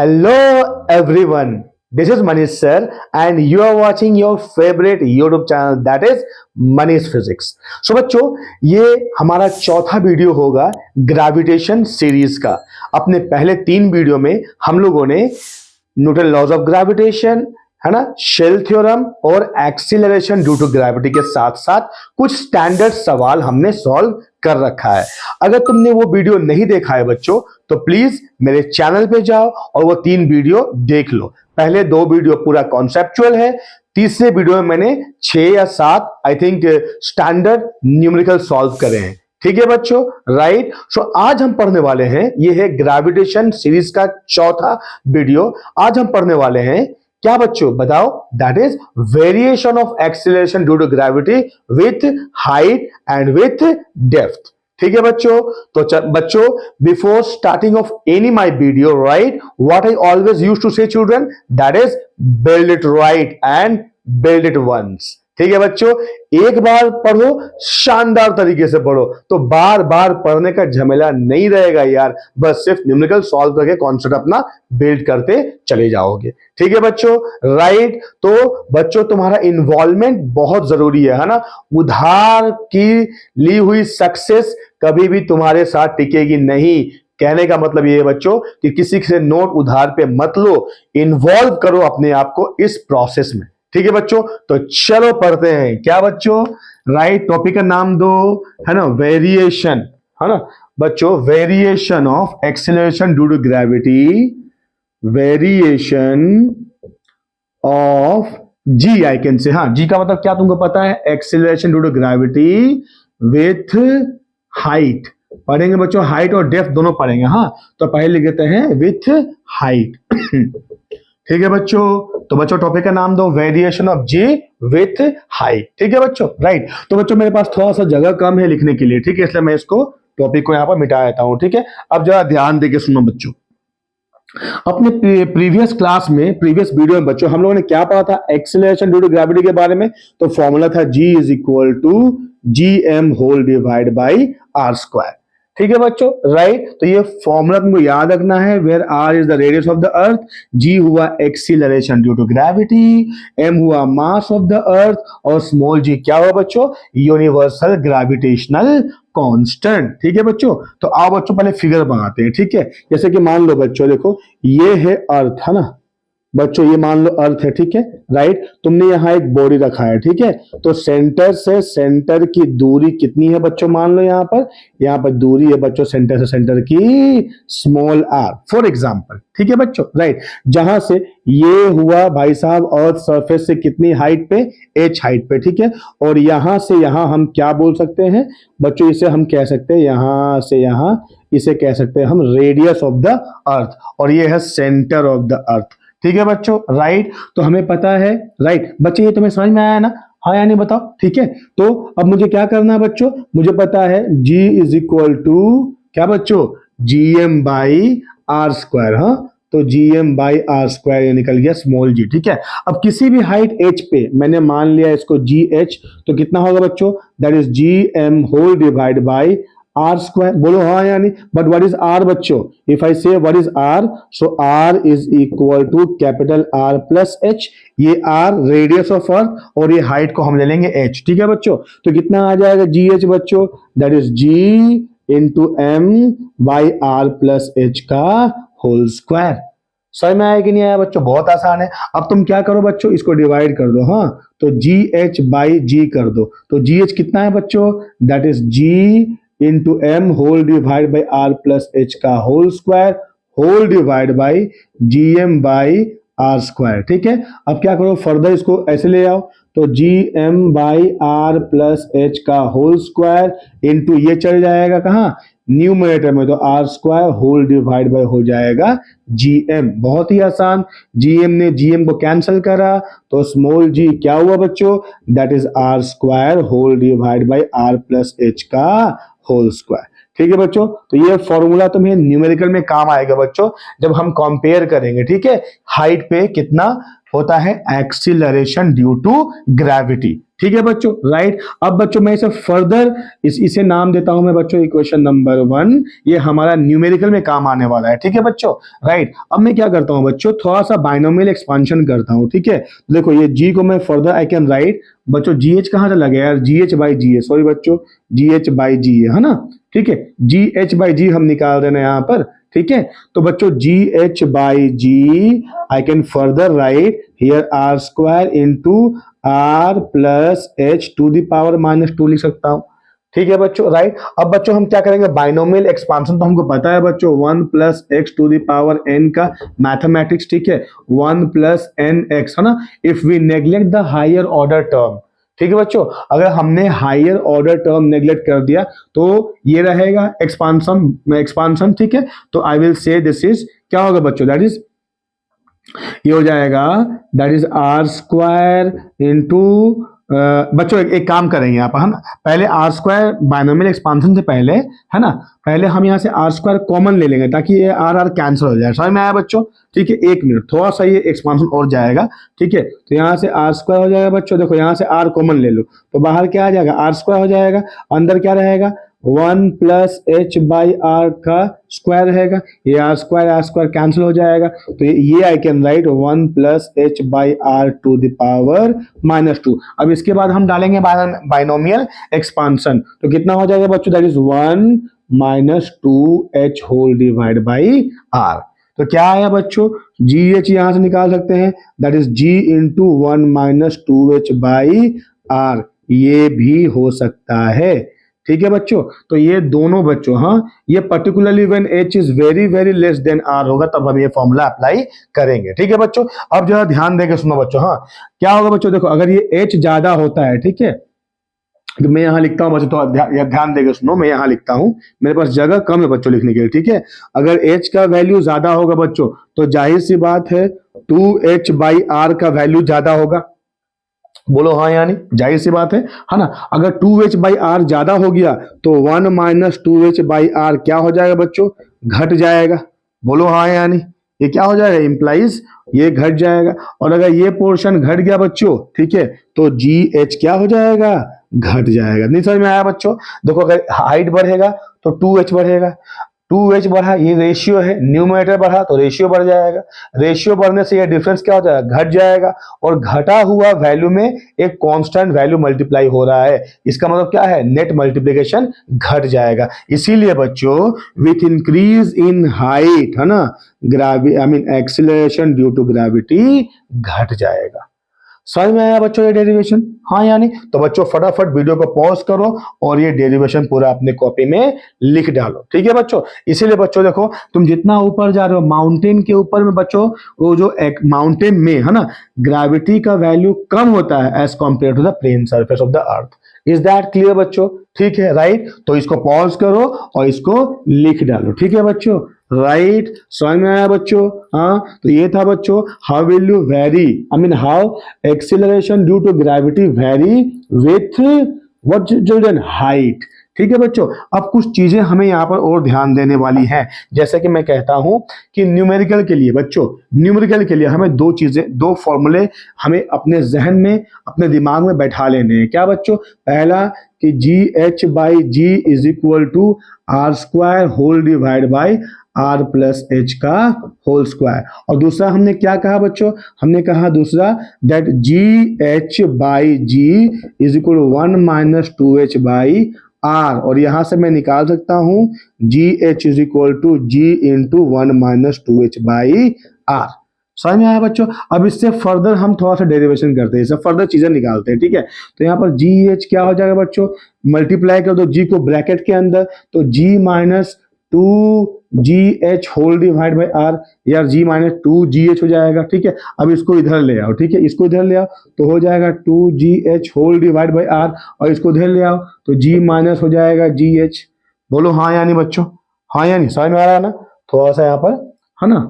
Hello everyone, this is Manish sir and you are watching your favorite YouTube channel that is Manish Physics. So बच्चों ये हमारा चौथा video होगा gravitation series का। अपने पहले 3 वीडियो में हम लोगों ने न्यूटन लॉज ऑफ ग्रेविटेशन है ना, शेल थ्योरम और एक्सीलरेशन ड्यू टू ग्रेविटी के साथ साथ कुछ स्टैंडर्ड सवाल हमने सॉल्व कर रखा है। अगर तुमने वो वीडियो नहीं देखा है बच्चों तो प्लीज मेरे चैनल पे जाओ और वो 3 वीडियो देख लो। पहले 2 वीडियो पूरा कॉन्सेप्चुअल है, तीसरे वीडियो में मैंने 6 या 7 I think standard numerical solve करे हैं। ठीक है बच्चों, राइट। सो आज हम पढ़ने वाले हैं, ये है ग्रेविटेशन सीरीज का चौथा वीडियो। आज हम पढ़ने वाले हैं क्या बच्चों बताओ, that is variation of acceleration due to gravity with height and with depth. ठीक है बच्चों, तो बच्चों before starting of any my video, right, what I always used to say children, that is build it right and build it once. ठीक है बच्चों, एक बार पढ़ो, शानदार तरीके से पढ़ो, तो बार बार पढ़ने का झमेला नहीं रहेगा यार। बस सिर्फ न्यूमेरिकल सॉल्व करके कॉन्सेप्ट अपना बिल्ड करते चले जाओगे। ठीक है बच्चों, राइट। तो बच्चों तुम्हारा इन्वॉल्वमेंट बहुत जरूरी है ना। उधार की ली हुई सक्सेस कभी भी तुम्हारे साथ टिकेगी नहीं। कहने का मतलब ये है बच्चों कि किसी से नोट उधार पे मत लो, इन्वॉल्व करो अपने आप को इस प्रोसेस में। ठीक है बच्चों, तो चलो पढ़ते हैं। क्या बच्चों, राइट, टॉपिक का नाम दो, है ना, वेरिएशन, है ना बच्चों, variation of acceleration due to gravity, variation of G, I can say, हाँ जी का मतलब क्या तुमको पता है, acceleration due to gravity with height. पढ़ेंगे बच्चों, हाइट और डेप्थ दोनों पढ़ेंगे। हाँ, तो पहले लिख देते हैं विथ हाइट। ठीक है बच्चों, तो बच्चों टॉपिक का नाम दो, variation of ji with height. ठीक है बच्चों, राइट। तो बच्चों मेरे पास थोड़ा सा जगह कम है लिखने के लिए, ठीक है, इसलिए मैं इसको टॉपिक को यहां पर मिटा देता हूं। ठीक है, अब जरा ध्यान देके सुनो बच्चों। अपने प्रीवियस क्लास में, प्रीवियस वीडियो में बच्चों हम लोगों ने क्या पढ़ा था, एक्सीलरेशन ड्यू टू ग्रेविटी के बारे में। तो फॉर्मूला था G is equal to GM whole divide by R square. ठीक है बच्चों, राइट। तो ये फॉर्मूला तुमको याद रखना है, where R is the radius of the earth, G हुआ acceleration due to gravity, M हुआ मास ऑफ द अर्थ और स्मॉल g क्या हुआ बच्चों, यूनिवर्सल ग्रेविटेशनल कांस्टेंट। ठीक है बच्चों, तो आओ बच्चों पहले फिगर बनाते हैं। ठीक है, जैसे कि मान लो बच्चों, देखो ये है अर्थ, है ना बच्चों, ये मान लो अर्थ है, ठीक है, राइट। तुमने यहाँ एक बॉडी रखा है, ठीक है, तो सेंटर से सेंटर की दूरी कितनी है बच्चों, मान लो यहाँ पर दूरी है बच्चों सेंटर से सेंटर की स्मॉल r फॉर एग्जांपल। ठीक है बच्चों, राइट। जहां से ये हुआ भाई साहब अर्थ सरफेस से कितनी हाइट पे, h हाइट पे, ठीक है, और यहां से यहां हम क्या बोल सकते हैं बच्चों, इसे हम कह सकते हैं यहां से यहां, इसे कह सकते हैं हम रेडियस ऑफ द अर्थ, और ये है सेंटर ऑफ द अर्थ। ठीक है बच्चों, राइट। तो हमें पता है, राइट बच्चे, ये तुम्हें समझ में आया ना, हाँ या नहीं बताओ। ठीक है, तो अब मुझे क्या करना है बच्चों, मुझे पता है G इज इक्वल टू क्या बच्चों, GM बाई R स्क्वायर। हाँ, तो GM बाई R स्क्वायर ये निकल गया स्मॉल g। ठीक है, अब किसी भी हाइट h पे मैंने मान लिया इसको GH, तो कितना होगा बच्चों, that is GM whole divide by R square. बोलो हाँ या नहीं। बट व्हाट इज R बच्चों, if I say what is R, so R is equal to capital R plus H। ये R रेडियस ऑफ अर्थ और ये height को हम ले लेंगे H। ठीक है बच्चों, तो कितना आ जाएगा GH बच्चों, that is G into M by R plus H का होल स्क्वायर। समझ में आया कि नहीं आया बच्चों, बहुत आसान है। अब तुम क्या करो बच्चों, इसको डिवाइड कर दो। हाँ, तो GH बाई G कर दो, तो GH कितना है बच्चों, that is G into M whole divide by R plus H का whole square whole divide by GM by R square. ठीक है, अब क्या करो, फर्दर इसको ऐसे ले आओ, तो GM by R plus H का होल स्क्वायर इंटू ये चल जाएगा कहाँ, न्यूमरेटर में, तो R square whole divide by हो जाएगा GM। बहुत ही आसान, GM ने GM को कैंसिल करा, तो स्मॉल g क्या हुआ बच्चों, that is R square whole divide by R plus H का होल स्क्वायर। ठीक है बच्चों, तो ये फॉर्मूला तुम्हें न्यूमेरिकल में काम आएगा बच्चों, जब हम कंपेयर करेंगे। ठीक है, हाइट पे कितना होता है एक्सीलरेशन ड्यू टू ग्रेविटी। ठीक है बच्चों, राइट। अब बच्चों मैं इसे फर्दर इसे नाम देता हूं मैं बच्चों इक्वेशन नंबर 1। ये हमारा न्यूमेरिकल में काम आने वाला है, ठीक है बच्चों, राइट। अब मैं क्या करता हूं बच्चों, थोड़ा सा बाइनोमियल एक्सपांशन करता हूं, ठीक है। तो देखो ये जी को मैं फर्दर आई कैन राइट बच्चों, जी एच कहां चला गया यार, G H by G A, sorry बच्चों, जी एच बाई जी है ना, ठीक है। जी एच बाई जी हम निकाल रहे हैं यहाँ पर, ठीक है। तो बच्चों G H by G I can further write here R square into R plus H to the power minus 2 लिख सकता हूं, ठीक है बच्चों, राइट। अब बच्चों हम क्या करेंगे, बाइनोमियल एक्सपांशन तो हमको पता है बच्चों, 1 plus X to the power N का मैथमेटिक्स, ठीक है, 1 प्लस एन एक्स है ना। If we neglect the higher order term, ठीक है बच्चों, अगर हमने हायर ऑर्डर टर्म नेग्लेक्ट कर दिया तो ये रहेगा एक्सपांशन, ठीक है। तो I will say this is क्या होगा बच्चों, दैट इज ये हो जाएगा, that is R square into बच्चों एक काम करेंगे यहाँ पर हम, पहले आर स्क्वायर बाइनोमियल एक्सपांशन से पहले है ना, पहले हम यहाँ से आर स्क्वायर कॉमन ले लेंगे ताकि ये आर आर कैंसिल हो जाए, समझ में आया बच्चों, ठीक है। एक मिनट, थोड़ा सा ये एक्सपांशन और जाएगा, ठीक है। तो यहाँ से आर स्क्वायर हो जाएगा बच्चों, देखो यहाँ से आर कॉमन ले लो तो बाहर क्या आ जाएगा, आर स्क्वायर हो जाएगा, अंदर क्या रहेगा, 1 प्लस एच बाई आर का स्क्वायर रहेगा, ये आर स्क्वायर कैंसिल हो जाएगा, तो ये I can write 1 plus H by R to the power minus 2। अब इसके बाद हम डालेंगे बाइनोमियल एक्सपांशन, तो कितना हो जाएगा बच्चों, that is 1 minus 2h whole divide by are. तो क्या आया बच्चों, जी एच यहां से निकाल सकते हैं, that is G into 1 minus 2h by are, ये भी हो सकता है, ठीक है बच्चों। तो ये दोनों बच्चों, हाँ, ये particularly when h is very very less than r होगा तब हम ये फॉर्मूला अप्लाई करेंगे, ठीक है बच्चों। अब जरा ध्यान देके सुनो बच्चों, हाँ, क्या होगा बच्चों, देखो अगर ये h ज्यादा होता है, ठीक है, तो मैं यहाँ लिखता हूँ बच्चों, तो ध्यान देके सुनो, मैं यहाँ लिखता हूँ, मेरे पास जगह कम है बच्चों लिखने के लिए, ठीक है। अगर h का वैल्यू ज्यादा होगा बच्चों तो जाहिर सी बात है 2h बाई आर का वैल्यू ज्यादा होगा, बोलो हाँ यानी जाहिर सी बात है ना। अगर 2h बाई आर ज्यादा हो गया तो 1 माइनस 2h बाई आर क्या हो जाएगा बच्चों, घट जाएगा, बोलो हाँ यानी ये क्या हो जाएगा, इंप्लाइज ये घट जाएगा। और अगर ये पोर्शन घट गया बच्चों, ठीक है, तो जी एच क्या हो जाएगा, घट जाएगा। नहीं समझ में आया बच्चों, देखो अगर हाइट बढ़ेगा तो 2h बढ़ेगा, 2h बढ़ा, ये रेशियो है, न्यूमरेटर बढ़ा तो रेशियो बढ़ जाएगा, रेशियो बढ़ने से ये डिफरेंस क्या हो जाएगा, घट जाएगा, और घटा हुआ वैल्यू में एक कांस्टेंट वैल्यू मल्टीप्लाई हो रहा है, इसका मतलब क्या है, नेट मल्टीप्लिकेशन घट जाएगा। इसीलिए बच्चों विथ इंक्रीज इन हाइट है ना, gravity I mean acceleration due to gravity घट जाएगा। समझ में आया बच्चों ये डेरिवेशन, हाँ यानी, तो बच्चों फटाफट वीडियो को पॉज करो और ये डेरिवेशन पूरा अपने कॉपी में लिख डालो, ठीक है बच्चों। इसीलिए बच्चों देखो तुम जितना ऊपर जा रहे हो माउंटेन के ऊपर में बच्चों, वो जो एक माउंटेन में है ना ग्रेविटी का वैल्यू कम होता है as compare to the plane surface of the earth. Is that clear बच्चों, ठीक है, राइट। तो इसको पॉज करो और इसको लिख डालो, ठीक है बच्चों, राइट। समझ में आया बच्चों, हाँ। तो ये था बच्चों, how will you vary I mean how acceleration due to gravity vary with what children, height, ठीक है बच्चों। अब कुछ चीजें हमें यहाँ पर और ध्यान देने वाली हैं, जैसे कि मैं कहता हूं कि न्यूमेरिकल के लिए बच्चों, न्यूमेरिकल के लिए हमें दो चीजें, दो फॉर्मूले हमें अपने जहन में, अपने दिमाग में बैठा लेने हैं। क्या बच्चों, पहला कि g H by g is equal to r square whole divide by r plus h का होल स्क्वायर, और दूसरा हमने क्या कहा बच्चों, हमने कहा दूसरा that g H by g is equal to 1 minus 2h by r, और यहां से मैं निकाल सकता हूं g H is equal to ji into 1 minus 2h by r. समझ में आया बच्चों। अब इससे फर्दर हम थोड़ा सा डेरिवेशन करते हैं, इससे फर्दर चीजें निकालते हैं, ठीक है। तो यहाँ पर जी एच क्या हो जाएगा बच्चों, मल्टीप्लाई कर दो जी को ब्रैकेट के अंदर, तो जी minus 2gh whole divide by R, यार जी माइनस 2gh हो जाएगा, ठीक है। अब इसको इधर ले आओ, ठीक है, इसको इधर ले आओ तो हो जाएगा 2gh whole divide by r, और इसको इधर ले आओ तो g माइनस हो जाएगा gh। बोलो हाँ यानी बच्चों, हाँ यानी समझ में आ रहा है ना, थोड़ा सा यहाँ पर है ना,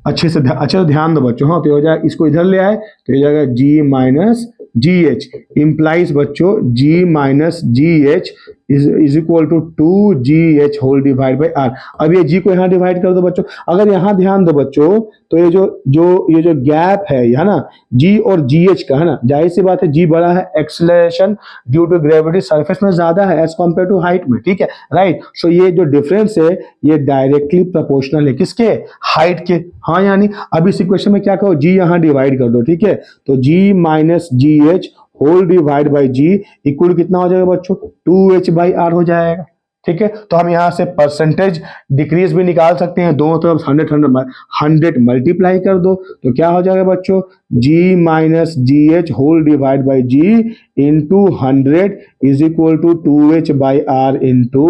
अच्छे से ध्यान दो बच्चों, हाँ। तो हो जाएगा, इसको इधर ले आए तो हो जाएगा g माइनस जी एच इम्प्लाइज बच्चों जी minus ji H is equal to 2GH whole divide by are. अब ये जी को यहाँ डिवाइड कर दो बच्चों। अगर यहाँ ध्यान दो बच्चों तो ये जो गैप है ना जी और जी एच का, है ना, जाहिर सी बात है जी बड़ा है, acceleration due to gravity surface में ज्यादा है एज कम्पेयर टू हाइट में, ठीक है, राइट। सो ये जो डिफरेंस है ये डायरेक्टली प्रोपोर्शनल है किसके, हाइट के। हाँ यानी अब इस इक्वेशन में क्या करो, जी यहाँ डिवाइड कर दो, ठीक है। तो जी minus ji H whole divide by ji equal कितना हो जाएगा बच्चों, 2H/R हो जाएगा, ठीक है। तो हम यहाँ से परसेंटेज डिक्रीज भी निकाल सकते हैं, दोनों तरफ 100 मल्टीप्लाई कर दो तो क्या हो जाएगा बच्चों, जी minus ji H whole divide by g into 100 is equal to 2H/R into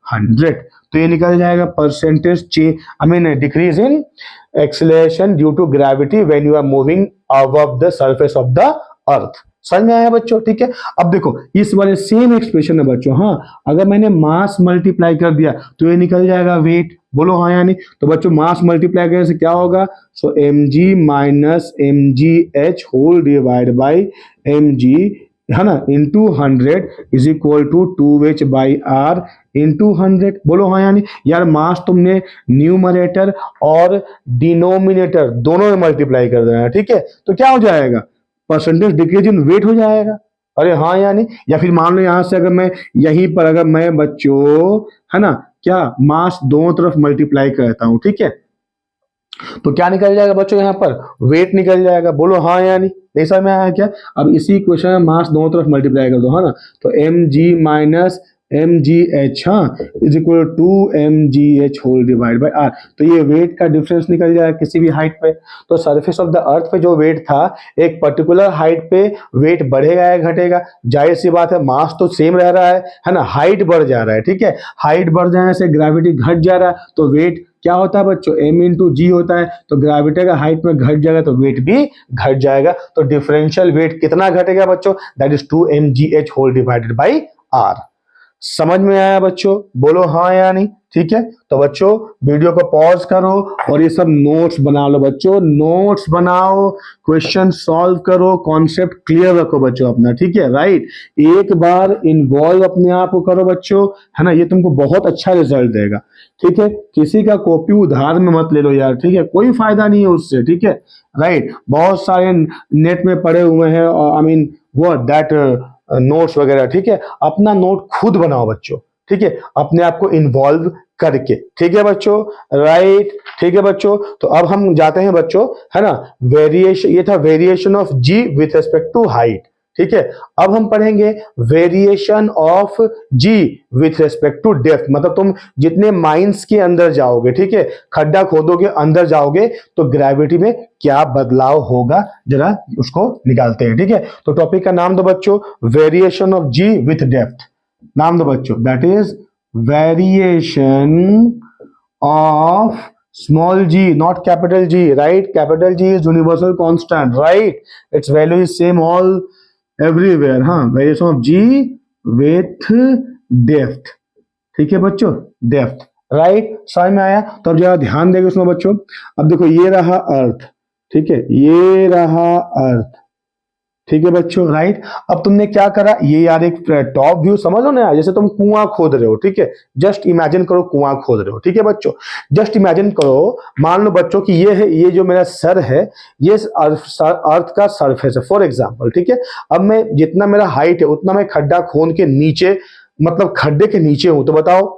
100। तो ये निकल जाएगा percentage decrease in acceleration due to gravity when you are moving above the surface of the earth. समझ में आया बच्चों, ठीक है। अब देखो इस वाले सेम एक्सप्रेशन है बच्चों, हाँ, अगर मैंने मास मल्टीप्लाई कर दिया तो ये निकल जाएगा वेट, बोलो हाँ या नहीं। तो बच्चों मास मल्टीप्लाई करने से क्या होगा, so mg minus mgh whole divide by mg, है ना, into 100 is equal to 2H/R into 100, बोलो हाँ यानी। यार मास तुमने न्यूमरेटर और डिनोमिनेटर दोनों में मल्टीप्लाई कर देना है, ठीक है। तो क्या हो जाएगा, परसेंटेज डिक्रीज इन वेट हो जाएगा। अरे हाँ यानी, या फिर मान लो यहां से अगर मैं यहीं पर अगर मैं बच्चों, है ना, क्या मास दोनों तरफ मल्टीप्लाई करता हूं, ठीक है, तो क्या निकल जाएगा बच्चों, यहाँ पर वेट निकल जाएगा, बोलो हाँ यानी। नहीं समझ में आया क्या। अब इसी क्वेश्चन में मास दोनों तरफ मल्टीप्लाई कर दो, है ना, तो mg माइनस mgh, हाँ, is equal to mgh whole divide by r। तो ये वेट का डिफरेंस निकल जाएगा किसी भी हाइट पे। तो सरफेस ऑफ द अर्थ पे जो वेट था एक पर्टिकुलर हाइट पे वेट बढ़ेगा या घटेगा, जाहिर सी बात है मास तो सेम रह रहा है ना, हाइट बढ़ जा रहा है, ठीक है। हाइट बढ़ जाने से ग्रेविटी घट जा रहा है तो वेट क्या होता है बच्चों, m इंटू जी होता है। तो ग्रेविटी का हाइट में घट जाएगा तो वेट भी घट जाएगा। तो डिफरेंशियल वेट कितना घटेगा बच्चों, that is 2mgh whole divided by r। समझ में आया बच्चों, बोलो हाँ या नहीं, ठीक है। तो बच्चों वीडियो को पॉज करो और ये सब नोट्स बना लो बच्चों, नोट्स बनाओ, क्वेश्चन सॉल्व करो, कॉन्सेप्ट क्लियर रखो बच्चों अपना, ठीक है, राइट। एक बार इन्वॉल्व अपने आप को करो बच्चों, है ना, ये तुमको बहुत अच्छा रिजल्ट देगा, ठीक है। किसी का कॉपी उधार में मत ले लो यार, ठीक है, कोई फायदा नहीं है उससे, ठीक है, राइट। बहुत सारे नेट में पड़े हुए हैं, आई मीन वो दैट नोट्स वगैरह, ठीक है। अपना नोट खुद बनाओ बच्चों, ठीक है, अपने आप को इन्वॉल्व करके, ठीक है बच्चों, राइट, ठीक है बच्चों। तो अब हम जाते हैं बच्चों, है ना, वेरिएशन, ये था variation of ji with respect to height, ठीक है। अब हम पढ़ेंगे variation of ji with respect to depth. मतलब तुम जितने माइंस के अंदर जाओगे, ठीक है, खड्डा खोदोगे, अंदर जाओगे तो ग्रेविटी में क्या बदलाव होगा, जरा उसको निकालते हैं, ठीक है। तो टॉपिक का नाम दो बच्चों, variation of ji with depth. नाम दो बच्चों, that is variation of small g, not capital G, right? Capital G is universal constant, right? Its value is same all everywhere, हाँ, variation of ji with depth, ठीक है बच्चों, depth, right. समझ में आया। तो अब जरा ध्यान देंगे उसमें बच्चों। अब देखो ये रहा अर्थ, ठीक है, ये रहा अर्थ, ठीक है बच्चों, राइट। अब तुमने क्या करा, ये यार एक टॉप व्यू समझ लो ना, जैसे तुम कुआं खोद रहे हो, ठीक है, जस्ट इमेजिन करो कुआं खोद रहे हो, ठीक है बच्चों, जस्ट इमेजिन करो, मान लो बच्चों कि ये है, ये जो मेरा सर है, ये अर्थ का सरफेस है फॉर एग्जांपल, ठीक है। अब मैं जितना मेरा हाइट है उतना मैं खड्डा खोद के नीचे, मतलब खड्डे के नीचे हूं, तो बताओ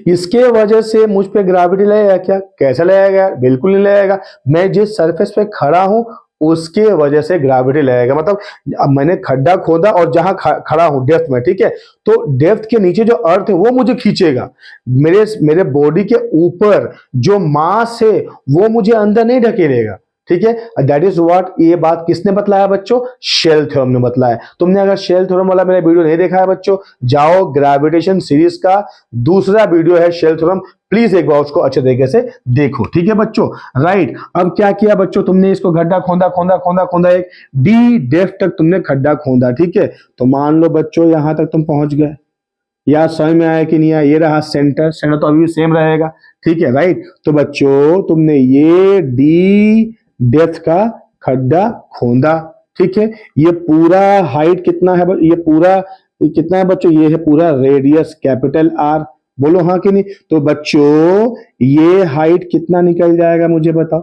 इसके वजह से मुझ पे ग्रेविटी लगेगा क्या, कैसे लगेगा, बिल्कुल नहीं लगेगा। मैं जिस सरफेस पे खड़ा हूं उसके वजह से ग्रेविटी लगेगा। मतलब अब मैंने खड्डा खोदा और जहां खड़ा हूं डेप्थ में, ठीक है, तो डेप्थ के नीचे जो अर्थ है वो मुझे खींचेगा, मेरे बॉडी के ऊपर जो मास है वो मुझे अंदर नहीं ढकेलेगा, ठीक है। दैट इज व्हाट, ये बात किसने बतलाया बच्चों, शेल थ्योरम ने बतलाया। तुमने अगर शेल थ्योरम वाला मेरा वीडियो नहीं देखा है बच्चों, जाओ ग्रेविटेशन सीरीज का दूसरा वीडियो है शेल थ्योरम, प्लीज एक बार उसको अच्छे तरीके से देखो, ठीक है बच्चों, राइट। अब क्या किया बच्चों, तुमने इसको गड्ढा खोदा खोदा खोदा खोदा, एक डी डेप्थ तक तुमने खड्डा खोदा, ठीक है। तो मान लो बच्चों यहां तक तुम पहुंच गए, या समझ में आया कि नहीं आया। ये रहा सेंटर, सेंटर तो अभी भी सेम रहेगा, ठीक है, राइट। तो बच्चों तुमने ये डी डेप्थ का खड्डा खोदा, ठीक है। ये पूरा हाइट कितना है, ये पूरा कितना है बच्चों, ये है पूरा रेडियस कैपिटल आर। बोलो हाँ कि नहीं। तो बच्चों ये हाइट कितना निकल जाएगा मुझे बताओ,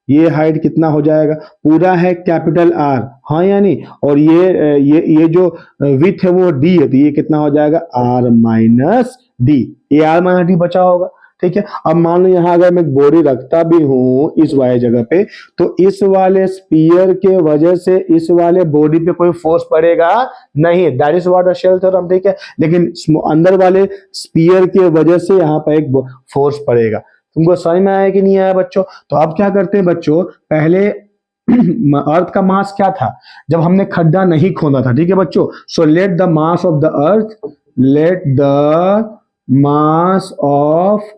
ये हाइट कितना हो जाएगा, पूरा है कैपिटल आर, हाँ या नहीं। और ये जो विथ है वो डी है, तो ये कितना हो जाएगा आर माइनस डी, ये आर माइनस डी बचा होगा। ठीक है। अब मान लो यहां अगर मैं बॉडी रखता भी हूं इस वाले जगह पे, तो इस वाले स्पीयर के वजह से इस वाले बॉडी पे कोई फोर्स पड़ेगा नहीं, that is what shell theorem. ठीक है। लेकिन अंदर वाले स्पीयर के वजह से यहाँ पर एक फोर्स पड़ेगा। तुमको समझ में आया कि नहीं आया बच्चों। तो अब क्या करते हैं बच्चों, पहले अर्थ का मास क्या था जब हमने खड्डा नहीं खोदा था। ठीक है बच्चों। So let the mass of the earth, let the mass of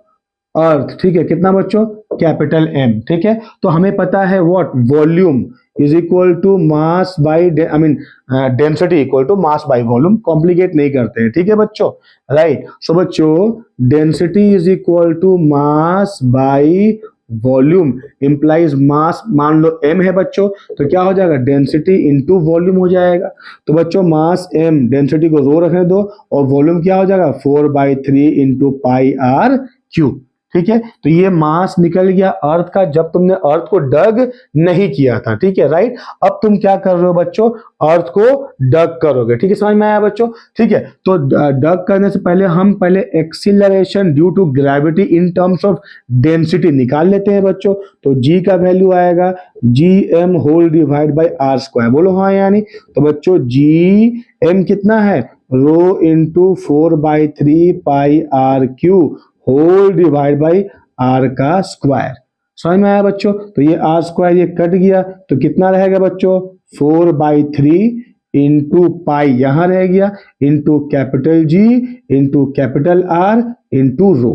earth, ठीक है, कितना बच्चों, कैपिटल एम। ठीक है। तो हमें पता है what, volume is equal to mass by, I mean density equal to mass by volume. Complicate नहीं करते हैं। ठीक है बच्चों, राइट। सो बच्चों density is equal to mass by volume implies mass, मान लो m है बच्चों, तो क्या हो जाएगा, डेंसिटी इंटू वॉल्यूम हो जाएगा। तो बच्चों मास m, डेंसिटी को रो रखने दो, और वॉल्यूम क्या हो जाएगा 4/3 इंटू पाई आर क्यूब। ठीक है। तो ये मास निकल गया अर्थ का जब तुमने अर्थ को डग नहीं किया था। ठीक है, राइट। अब तुम क्या कर रहे हो बच्चों, अर्थ को डग करोगे। ठीक है, समझ में आया बच्चों। ठीक है। तो डग करने से पहले हम पहले acceleration due to gravity in terms of density निकाल लेते हैं बच्चों। तो जी का वैल्यू आएगा G M whole divide by are square. बोलो हाँ या नहीं। तो बच्चों जी एम कितना है, rho into 4/3 pi r cube whole divide by are का स्क्वायर। समझ में आया बच्चों। तो ये आर स्क्वायर ये कट गया, तो कितना रहेगा बच्चों 4/3 इंटू पाई यहां रह गया, into capital g into capital R into rho.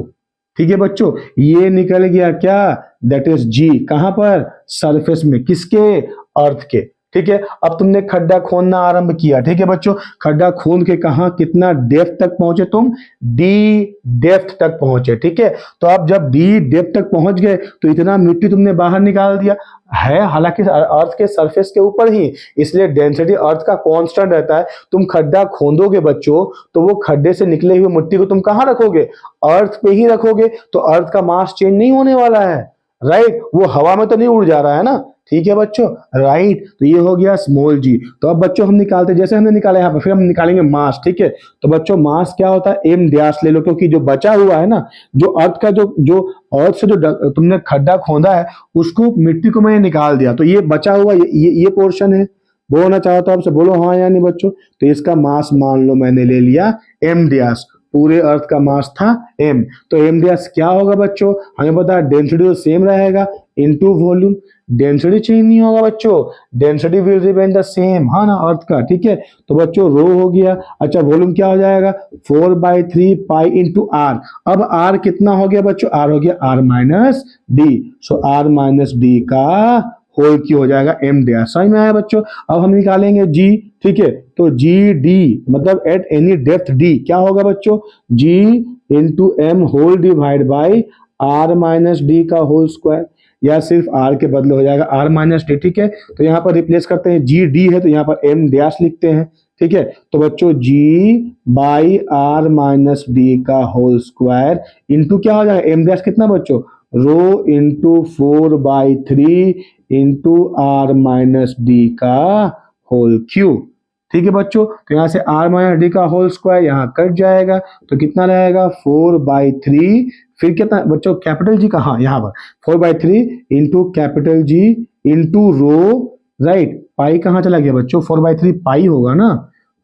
ठीक है बच्चों, ये निकल गया क्या, दैट इज जी, कहां पर, सरफेस में, किसके, अर्थ के। ठीक है। अब तुमने खड्डा खोदना आरंभ किया। ठीक है बच्चों, खड्डा खोद के कहा कितना डेप्थ तक पहुंचे तुम, डी डेप्थ तक पहुंचे। ठीक है। तो अब जब डी डेप्थ तक पहुंच गए तो इतना मिट्टी तुमने बाहर निकाल दिया है, हालांकि अर्थ के सरफेस के ऊपर ही, इसलिए डेंसिटी अर्थ का कांस्टेंट रहता है। तुम खड्डा खोदोगे बच्चों, तो वो खड्डे से निकले हुए मिट्टी को तुम कहां रखोगे, अर्थ पे ही रखोगे। तो अर्थ का मास चेंज नहीं होने वाला है, राइट। वो हवा में तो नहीं उड़ जा रहा है ना। ठीक है बच्चों, राइट। तो ये हो गया स्मॉल जी। तो अब बच्चों हम निकालते, जैसे हमने निकाला यहाँ पर, फिर हम निकालेंगे मास। ठीक है। तो बच्चों मास क्या होता है, एम ड्यास ले लो, क्योंकि जो बचा हुआ है ना, जो अर्थ का जो जो अर्थ से जो तुमने खड्डा खोदा है, उसको मिट्टी को मैंने निकाल दिया, तो ये बचा हुआ ये पोर्शन है। बोलना चाहता हूं आपसे, बोलो हाँ या नहीं बच्चों। तो इसका मास मान लो मैंने ले लिया एम ड्यास, पूरे अर्थ का मास था m। तो m ds क्या होगा बच्चों, हमें पता है डेंसिटी तो सेम रहेगा इनटू वॉल्यूम, डेंसिटी चेंज नहीं होगा बच्चों, density will remain the same, हाँ ना, अर्थ का। ठीक है। तो बच्चों रो हो गया। अच्छा वॉल्यूम क्या हो जाएगा 4/3 पाई इंटू आर। अब आर कितना हो गया बच्चों, आर हो गया r minus d. So r minus d का होल क्यू हो जाएगा एम डी आर। समझ में आया बच्चों। अब हम निकालेंगे जी। ठीक है। तो जी डी मतलब एट एनी डेप्थ डी क्या होगा बच्चों, g into m whole divide by r minus d का होल स्क्वायर, या सिर्फ आर के बदले हो जाएगा आर माइनस डी। ठीक है। तो यहाँ पर रिप्लेस करते हैं, जी डी है तो यहाँ पर एम डैश लिखते हैं। ठीक है। तो बच्चों g by r minus d का होल स्क्वायर इंटू क्या हो जाएगा, एम डैश कितना बच्चों, rho into 4/3 into r minus d का होल क्यूब। ठीक है बच्चों। तो यहां से आर माइनस डी का होल स्क्वायर यहां कट जाएगा, तो कितना रहेगा 4/3, फिर कितना बच्चों कैपिटल जी का, हाँ यहाँ पर 4/3 into capital g into rho, right. Pi कहाँ चला गया बच्चों, 4/3 पाई होगा ना,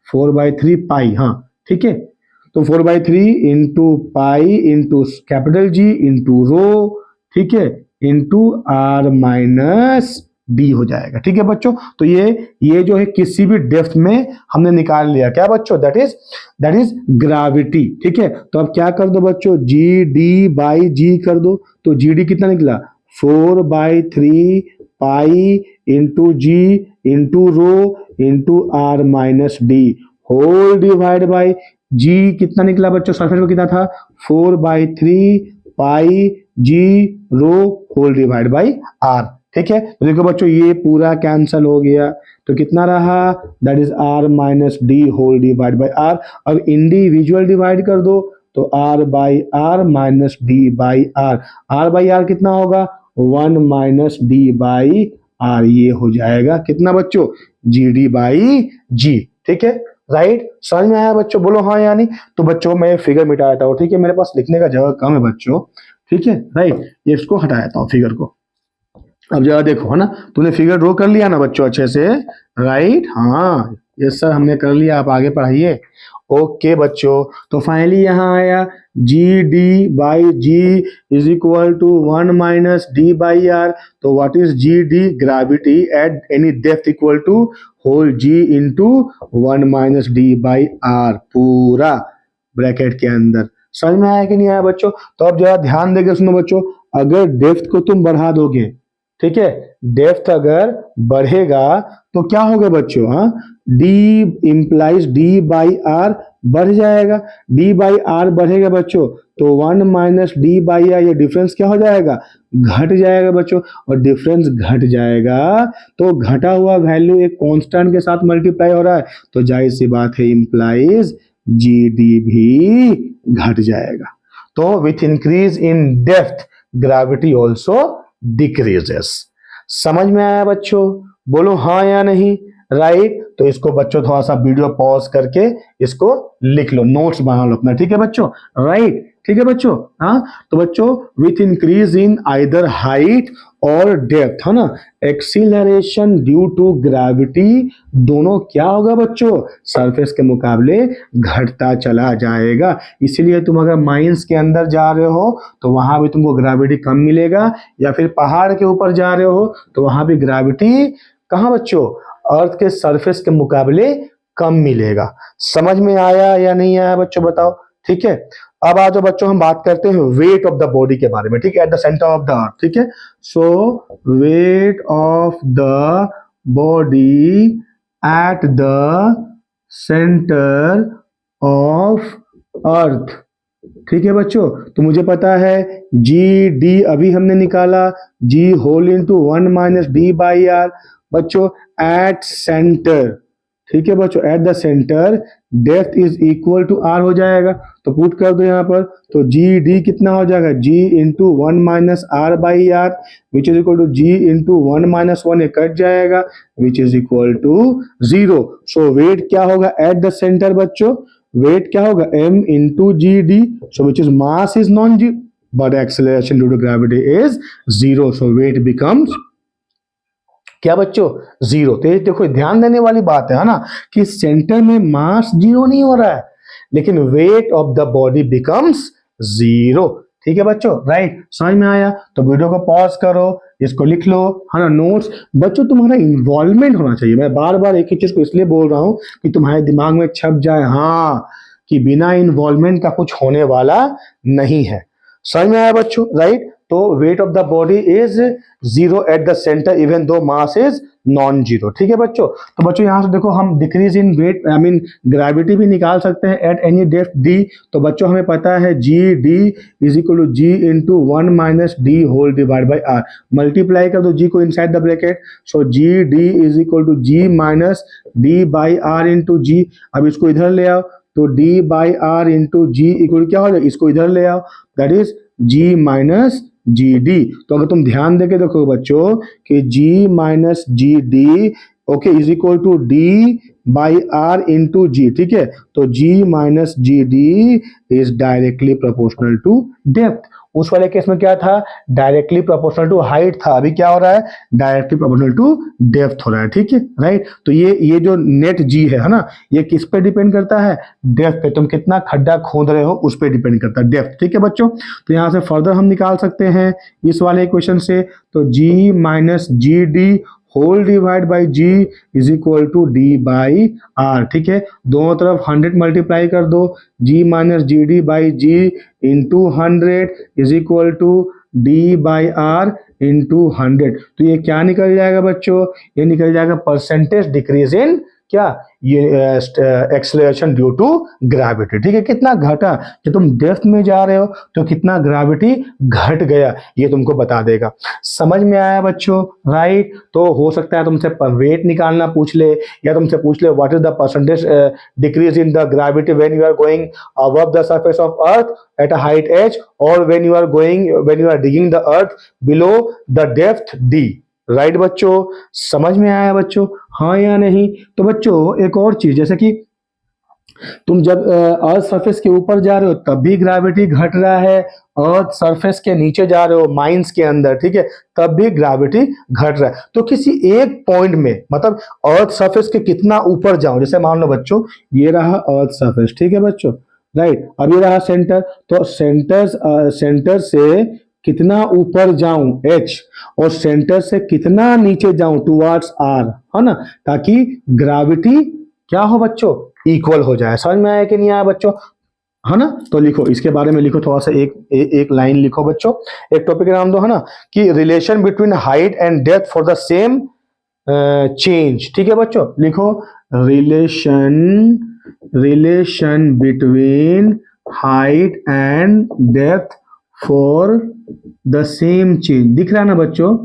4/3 पाई, हाँ ठीक है। तो 4/3 into pi into capital g into रो, ठीक है, इंटू आर माइनस डी हो जाएगा। ठीक है बच्चों। तो ये जो है किसी भी डेप्थ में हमने निकाल लिया क्या बच्चों, दैट इज ग्रेविटी। ठीक है। तो अब क्या कर दो बच्चों, जी डी बाई जी कर दो। तो जी डी कितना निकला 4/3 pi into g into rho into r minus D whole divide by g कितना निकला बच्चों, सरफेस में कितना था 4/3 pi g rho whole divide by r. ठीक है, तो देखो बच्चों ये पूरा कैंसल हो गया, तो कितना रहा, that is r minus D whole divide by r। अब इंडिविजुअल डिवाइड कर दो, तो r by r minus D by r, r by r कितना होगा, 1 माइनस डी बाई आर, ये हो जाएगा कितना बच्चों, जी डी बाई जी। ठीक है, राइट, समझ में आया बच्चों, बोलो हाँ या नहीं। तो बच्चों मैं फिगर मिटा देता हूँ, ठीक है, मेरे पास लिखने का जगह कम है बच्चों, ठीक है, राइट, ये इसको हटा देता हूँ फिगर को। अब जरा देखो, है ना, तूने फिगर ड्रॉ कर लिया ना बच्चों अच्छे से, राइट, हाँ यस सर हमने कर लिया, आप आगे पढ़ाइए। ओके बच्चों, तो फाइनली यहाँ आया g d by g is equal to 1 minus D by are. तो what is g d, gravity at any depth equal to whole g into 1 minus D by r, पूरा ब्रैकेट के अंदर। समझ में आया कि नहीं आया बच्चों। तो अब जरा ध्यान देके सुनो बच्चों, अगर डेप्थ को तुम बढ़ा दोगे, ठीक है, डेप्थ अगर बढ़ेगा तो क्या होगा बच्चों, हाँ, d implies d by r बढ़ जाएगा, डी बाई आर बढ़ेगा बच्चों, तो 1 माइनस डी बाई आर, ये डिफरेंस क्या हो जाएगा, घट जाएगा बच्चों, और डिफरेंस घट जाएगा तो घटा हुआ वैल्यू एक कांस्टेंट के साथ मल्टीप्लाई हो रहा है, तो जाहिर सी बात है इंप्लाइज जी डी भी घट जाएगा। तो with increase in depth gravity also decreases. समझ में आया बच्चों, बोलो हाँ या नहीं, राइट। तो इसको बच्चों थोड़ा सा वीडियो पॉज करके इसको लिख लो, नोट्स बना लो अपना, ठीक है बच्चों, राइट, ठीक है बच्चों। हाँ, तो बच्चों with increase in either height और डेप्थ, है ना, एक्सीलरेशन ड्यू टू ग्रेविटी, दोनों क्या होगा बच्चों, सरफेस के मुकाबले घटता चला जाएगा। इसीलिए तुम अगर माइंस के अंदर जा रहे हो तो वहां भी तुमको ग्रेविटी कम मिलेगा, या फिर पहाड़ के ऊपर जा रहे हो तो वहां भी ग्रेविटी कहाँ बच्चों, अर्थ के सरफेस के मुकाबले कम मिलेगा। समझ में आया या नहीं आया बच्चों, बताओ, ठीक है। अब आ जाओ बच्चों, हम बात करते हैं वेट ऑफ द बॉडी के बारे में, ठीक है, at the centre of the earth, ठीक है। So weight of the body at the centre of earth, ठीक है बच्चों। तो मुझे पता है जी डी अभी हमने निकाला, g whole into 1 minus D by r बच्चों, एट सेंटर, ठीक है बच्चों, at the centre depth is equal to r हो जाएगा, तो पुट कर दो यहाँ पर, तो जी डी कितना हो जाएगा, g into 1 minus r by r which is equal to ji into 1 minus 1, ये कट जाएगा, which is equal to 0। So weight क्या होगा एट द सेंटर बच्चों, वेट क्या होगा, m into g d, so which is mass is non g but acceleration due to gravity is 0, so weight becomes क्या बच्चों, 0। तो ये देखो ध्यान देने वाली बात है ना, कि सेंटर में मास 0 नहीं हो रहा है, लेकिन wait of the body becomes 0, ठीक है बच्चों, राइट, समझ में आया। तो वीडियो को पॉज करो, इसको लिख लो, है ना, नोट्स। बच्चों तुम्हारा इन्वॉल्वमेंट होना चाहिए, मैं बार बार एक ही चीज को इसलिए बोल रहा हूं कि तुम्हारे दिमाग में छप जाए, हाँ, कि बिना इन्वॉल्वमेंट का कुछ होने वाला नहीं है। समझ में आया बच्चों, राइट। तो wait of the body is 0 eight the centre even though mass is non zero, ठीक है बच्चों। तो बच्चों यहाँ से देखो हम decrease in weight I mean gravity भी निकाल सकते हैं एट एनी डेप्थ डी। तो बच्चों हमें पता है G D is equal to ji into 1 minus D whole divide by R, multiply कर दो जी को inside the bracket, so G D is equal to ji minus D by are into G. अब इसको इधर ले आओ, तो D by are into G equal क्या हो जाएगा, इसको इधर ले आओ, that is G minus ji D. तो अगर तुम ध्यान देके देखो बच्चों कि g minus ji d okay is equal to d by are into g, ठीक है। तो जी minus G D is directly proportional to depth. उस वाले केस में क्या था, डायरेक्टली प्रोपोर्शनल टू हाइट था, अभी क्या हो रहा है, डायरेक्टली प्रोपोर्शनल टू डेप्थ हो रहा है, ठीक है, राइट। तो ये जो नेट जी है ना, ये किस पे डिपेंड करता है, डेप्थ पे, तुम कितना खड्डा खोद रहे हो उस पे डिपेंड करता है डेप्थ, ठीक है बच्चों। तो यहाँ से फर्दर हम निकाल सकते हैं इस वाले इक्वेशन से, तो जी minus ji d whole divide by g is equal to d by r, ठीक है। दोनों तरफ 100 मल्टीप्लाई कर दो, g minus ji d by g into 100 is equal to d by are into 100। तो ये क्या निकल जाएगा बच्चों, ये निकल जाएगा परसेंटेज डिक्रीज इन क्या, ये एक्सेलरेशन ड्यू टू ग्रेविटी। ठीक है, कितना घटा, कि तुम डेप्थ में जा रहे हो तो कितना ग्रेविटी घट गया, ये तुमको बता देगा। समझ में आया बच्चों, राइट। तो हो सकता है तुमसे वेट निकालना पूछ ले, या तुमसे पूछ ले what is the percentage decrease in the gravity when you are going above the surface of earth at a height h, और when you are digging the earth below the depth d। Right बच्चों, समझ में आया बच्चों, हाँ या नहीं। तो बच्चों एक और चीज, जैसे कि तुम जब अर्थ सरफेस के ऊपर जा रहे हो तब भी ग्रेविटी घट रहा है, अर्थ सरफेस के नीचे जा रहे हो माइंस के अंदर, ठीक है, तब भी ग्रेविटी घट रहा है। तो किसी एक पॉइंट में, मतलब अर्थ सरफेस के कितना ऊपर जाओ, जैसे मान लो बच्चों ये रहा अर्थ सरफेस, ठीक है बच्चों, राइट, अब ये रहा सेंटर, तो सेंटर से कितना ऊपर जाऊं h, और सेंटर से कितना नीचे जाऊं टुवर्ड्स r, है ना, ताकि ग्रेविटी क्या हो बच्चों, इक्वल हो जाए। समझ में आया कि नहीं आया बच्चों, है ना। तो लिखो, इसके बारे में लिखो थोड़ा सा, एक लाइन लिखो बच्चों, एक टॉपिक का नाम दो, है ना, कि relation between height and depth for the same change. ठीक है बच्चों, लिखो relation between height and depth for the same change. दिख रहा है ना बच्चों,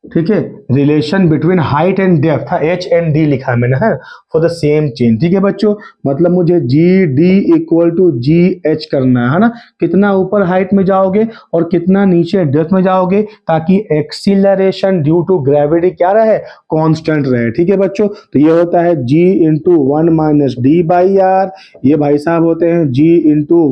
ठीक है, relation between height and depth, H and D लिखा है मैंने, है, फॉर द सेम चेन। ठीक है बच्चों, मतलब मुझे g d equal to g h करना है ना, कितना ऊपर हाइट में जाओगे और कितना नीचे डेप्थ में जाओगे, ताकि एक्सीलरेशन ड्यू टू ग्रेविटी क्या रहे, कांस्टेंट रहे। ठीक है बच्चों, तो ये होता है g into 1 minus D by are, ये भाई साहब होते हैं g इंटू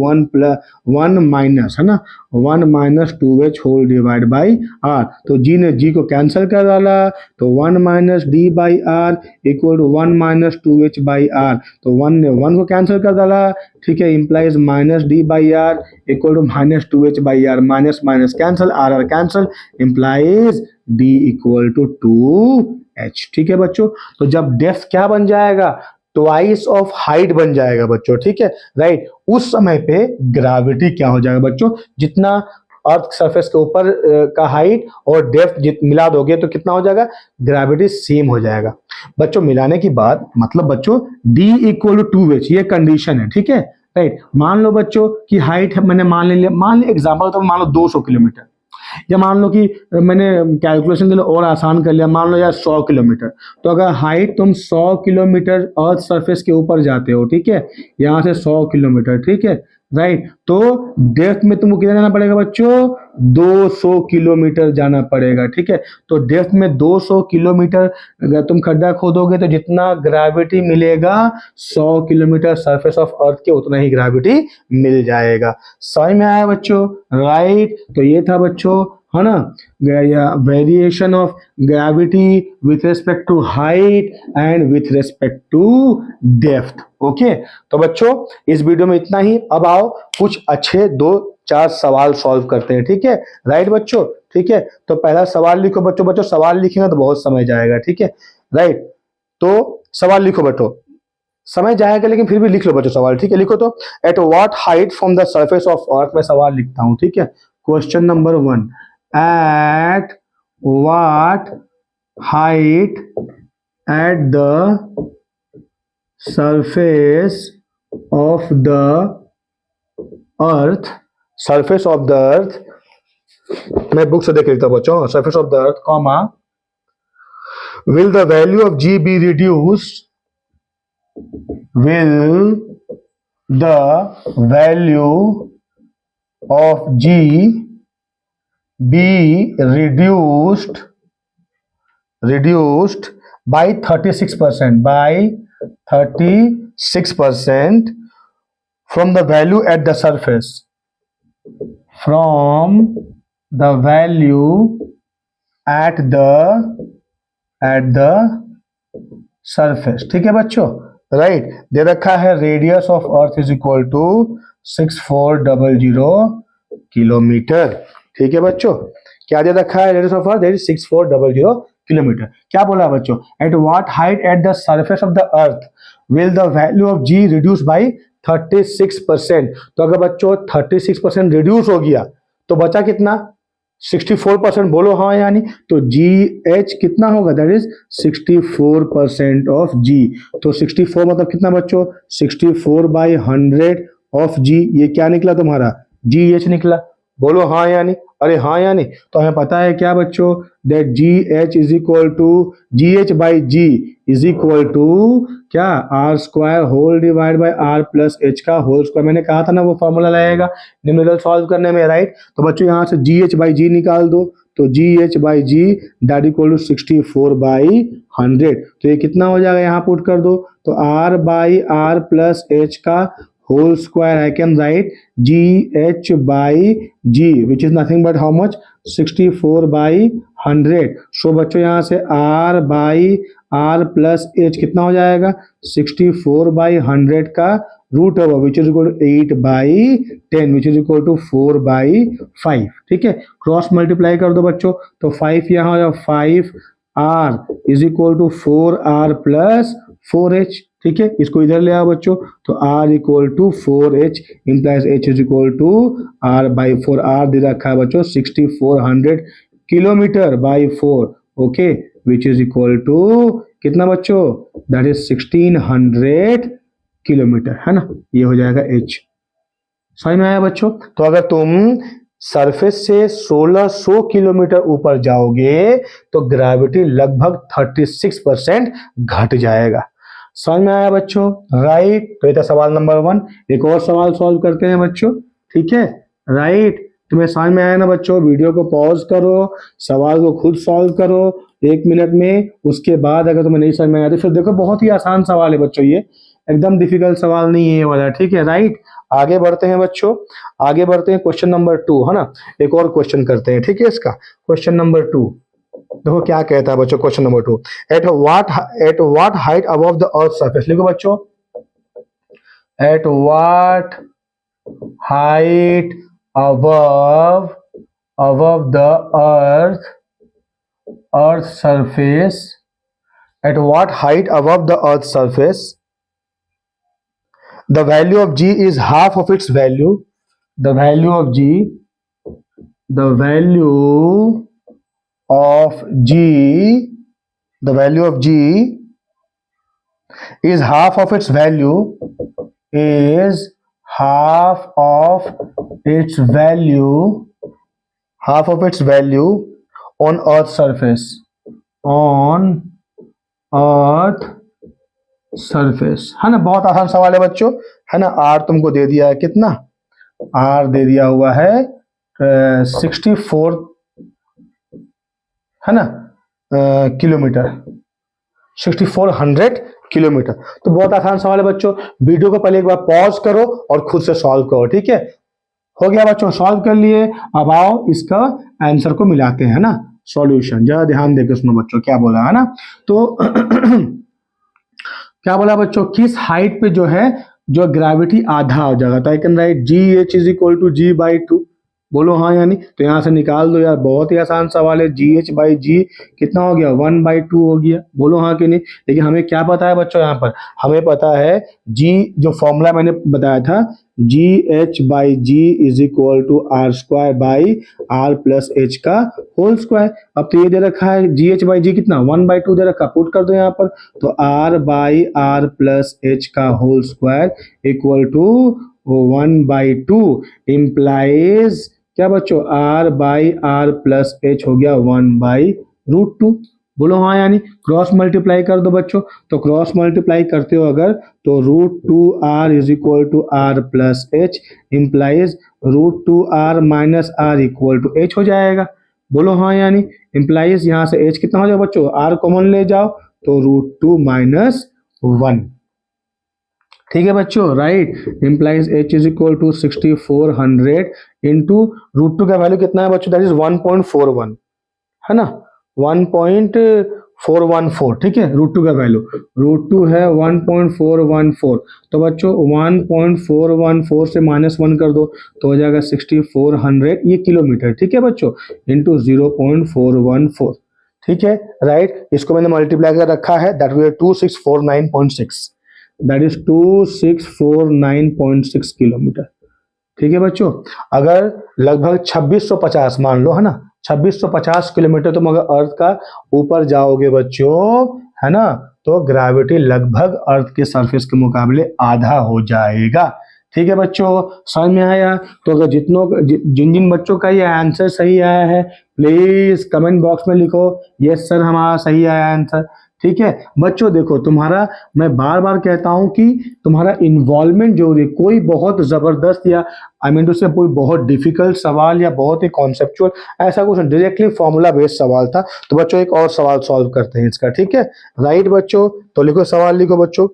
1 माइनस, है ना, 1 minus 2h whole divide by are. तो g ने g को कैंसिल कर डाला, तो 1 minus D by r equal to 1 minus 2h by are, तो 1 ने 1 को कैंसिल कर डाला, ठीक है, implies minus D by r equal to minus 2h by r, minus minus cancel, r r cancel, implies d equal to 2h। ठीक है बच्चों, तो जब डेप्थ क्या बन जाएगा, ट्वाइस ऑफ हाइट बन जाएगा बच्चों, ठीक है, राइट, उस समय पे ग्रेविटी क्या हो जाएगा बच्चों, जितना अर्थ सरफेस के ऊपर का हाइट और डेप्थ मिला दोगे तो कितना हो जाएगा, ग्रेविटी सेम हो जाएगा बच्चों। मिलाने की बात, मतलब बच्चों d इक्वल टू 2h, ये कंडीशन है, ठीक है, राइट। मान लो बच्चों कि हाइट मैंने मान लिया एग्जाम्पल, तो मान लो 200 किलोमीटर, या मान लो कि मैंने कैलकुलेशन के लिए और आसान कर लिया, मान लो यार 100 किलोमीटर। तो अगर हाइट तुम 100 किलोमीटर अर्थ सरफेस के ऊपर जाते हो, ठीक है, यहाँ से 100 किलोमीटर, ठीक है, राइट, तो डेप्थ में तुमको कितना जाना पड़ेगा बच्चों, 200 किलोमीटर जाना पड़ेगा। ठीक है, तो डेप्थ में 200 किलोमीटर अगर तुम खड्डा खोदोगे तो जितना ग्रेविटी मिलेगा 100 किलोमीटर सरफेस ऑफ अर्थ के उतना ही ग्रेविटी मिल जाएगा। समझ में आया बच्चों, राइट। तो ये था बच्चों, है ना, variation of gravity with respect to height and with respect to depth. Okay, तो बच्चों इस वीडियो में इतना ही। अब आओ कुछ अच्छे 2-4 सवाल सॉल्व करते हैं, ठीक है, राइट बच्चों, ठीक है। तो पहला सवाल लिखो बच्चों, सवाल लिखेंगे तो बहुत समय जाएगा, ठीक है, राइट। तो सवाल लिखो बच्चों, समय जाएगा लेकिन फिर भी लिख लो बच्चों सवाल, ठीक है। लिखो तो, eight what height from the surface of अर्थ, में सवाल लिखता हूं, ठीक है। Question number 1, eight what height at the surface of the earth, surface of the earth, मैं बुक से देख लेता हूं बच्चों, surface of the earth, comma, will the value of g be reduced, will the value of g be reduced by 36%, by 36% from the value at the surface, from the value at the surface। ठीक है बच्चों, right, दे रखा है radius of earth is equal to 6400 kilometre. ठीक है बच्चों, क्या दे रखा है, radius of earth that is 6400 kilometre. क्या बोला बच्चों, at what height at the surface of the earth will the value of g reduce by 36%। तो अगर बच्चों 36% रिड्यूस हो गया तो बचा कितना, 64% बोलो हाँ यानी, तो जी एच कितना होगा, दैट इज 64% ऑफ जी। तो 64 मतलब कितना बच्चों, 64/100 ऑफ जी, ये क्या निकला तुम्हारा, जी एच निकला। बोलो हाँ यानी, अरे हाँ यानी, तो हमें पता है क्या बच्चों, that g H is equal to, g H by g is equal to क्या, r square whole divide by r plus h का होल स्क्वायर। मैंने कहा था ना वो फॉर्मूला लगेगा न्यूमेरिकल सॉल्व करने में, राइट। तो बच्चों यहाँ से जी एच बाई जी निकाल दो, तो g H by g that equal to 64/100। तो ये कितना हो जाएगा, यहाँ पुट कर दो, तो r by r plus h का whole square I can write g H by g which is nothing but how much, 64/100। So बच्चों यहाँ से r by r plus h कितना हो जाएगा, 64/100 का root over which is equal to 8/10 which is equal to 4/5। ठीक है, cross multiply कर दो बच्चों, तो 5 यहाँ हो जाएगा, 5r is equal to 4r plus 4h। ठीक है, इसको इधर ले आओ बच्चों, तो r equal to 4h implies h is equal to r by 4। r दे रखा है बच्चों 6400 kilometre by 4, okay, which is equal to कितना बच्चों, दैट इज 1600 किलोमीटर, है ना, ये हो जाएगा h। समझ में आया बच्चों। तो अगर तुम सरफेस से 1600 किलोमीटर ऊपर जाओगे तो ग्रेविटी लगभग 36% घट जाएगा। समझ में आया बच्चों, राइट। तो ये था सवाल नंबर 1। एक और सवाल सॉल्व करते हैं बच्चों, ठीक है, राइट। तुम्हें समझ में आया ना बच्चों, वीडियो को पॉज करो, सवाल को खुद सॉल्व करो 1 मिनट में। उसके बाद अगर तुम्हें नहीं समझ में आया तो फिर देखो, बहुत ही आसान सवाल है बच्चों, ये एकदम डिफिकल्ट सवाल नहीं है ये वाला, ठीक है, राइट। आगे बढ़ते हैं बच्चों, आगे बढ़ते हैं, क्वेश्चन नंबर 2, है ना, एक और क्वेश्चन करते हैं, ठीक है। इसका क्वेश्चन नंबर 2 देखो क्या कहता है बच्चों, question number 2, eight what height above the earth surface, लिखो बच्चों, at what height above the earth surface, eight what height above the earth surface the value of g is half of its value, the value of g the value of g the value of g is half of its value is half of its value half of its value on earth surface, on earth surface, है ना। बहुत आसान सवाल है बच्चों, है ना। Are तुमको दे दिया है कितना, आर दे दिया हुआ है 64, है ना, किलोमीटर, 6400 किलोमीटर। तो बहुत आसान सवाल है बच्चों। वीडियो को पहले एक बार पॉज करो और खुद से सॉल्व करो, ठीक है। हो गया बच्चों, सॉल्व कर लिए। अब आओ इसका आंसर को मिलाते हैं, ना, सॉल्यूशन। जरा ध्यान देकर सुनो बच्चों क्या बोला, है ना। तो क्या बोला बच्चों, किस हाइट पे जो है जो ग्रेविटी आधा हो जाएगा, तो I can write g H is equal to g by 2। बोलो हाँ यानी, तो यहां से निकाल दो यार, बहुत ही आसान सवाल है। जी एच बाई जी कितना हो गया, 1/2 हो गया। बोलो हाँ कि नहीं। लेकिन हमें क्या पता है बच्चों, यहाँ पर हमें पता है जी, जो फॉर्मूला मैंने बताया था, g H by g is equal to r square by r plus h का होल स्क्वायर। अब तो ये दे रखा है जी एच बाई जी कितना, 1/2 दे रखा, पुट कर दो यहाँ पर, तो r by r plus h का whole square equal to 1/2 implies क्या बच्चों, r by r plus h हो गया 1/√2। बोलो हाँ यानी, क्रॉस मल्टीप्लाई कर दो बच्चों, तो क्रॉस मल्टीप्लाई करते हो अगर, तो √2r is equal to r plus h implies √2r minus r equal to h हो जाएगा। बोलो हाँ यानी, इम्प्लाइज यहाँ से एच कितना हो जाएगा बच्चों, आर कॉमन ले जाओ, तो √2 माइनस 1। ठीक है बच्चों, right. Implies h is equal to 6400 into √2 का वैल्यू कितना है बच्चों, दैट इज 1.41, है ना, 1.414। ठीक है, √2 का वैल्यू, √2 है 1.414, तो बच्चों 1.414 से -1 कर दो तो हो जाएगा 6400, ये किलोमीटर, ठीक है बच्चों, इंटू 0.414। ठीक है, राइट। इसको मैंने मल्टीप्लाई कर रखा है, that will 2649.6, that is 2649.6 kilometre. ठीक है बच्चों, अगर लगभग 2650 मान लो, है ना, 2650 किलोमीटर तुम अगर अर्थ का ऊपर जाओगे बच्चों, है ना, तो ग्रेविटी लगभग अर्थ के सरफेस के मुकाबले आधा हो जाएगा। ठीक है बच्चों, समझ में आया? तो अगर जिन जिन बच्चों का ये आंसर सही आया है, प्लीज कमेंट बॉक्स में लिखो यस सर हमारा सही आया आंसर। ठीक है बच्चों, देखो तुम्हारा, मैं बार बार कहता हूं कि तुम्हारा इन्वॉल्वमेंट जो है, कोई बहुत जबरदस्त या आई मीन टू से कोई बहुत डिफिकल्ट सवाल या बहुत ही कॉन्सेप्चुअल ऐसा कुछ डायरेक्टली फॉर्मूला बेस्ड सवाल था। तो बच्चों एक और सवाल सॉल्व करते हैं इसका, ठीक है? राइट बच्चों, तो लिखो सवाल, लिखो बच्चों,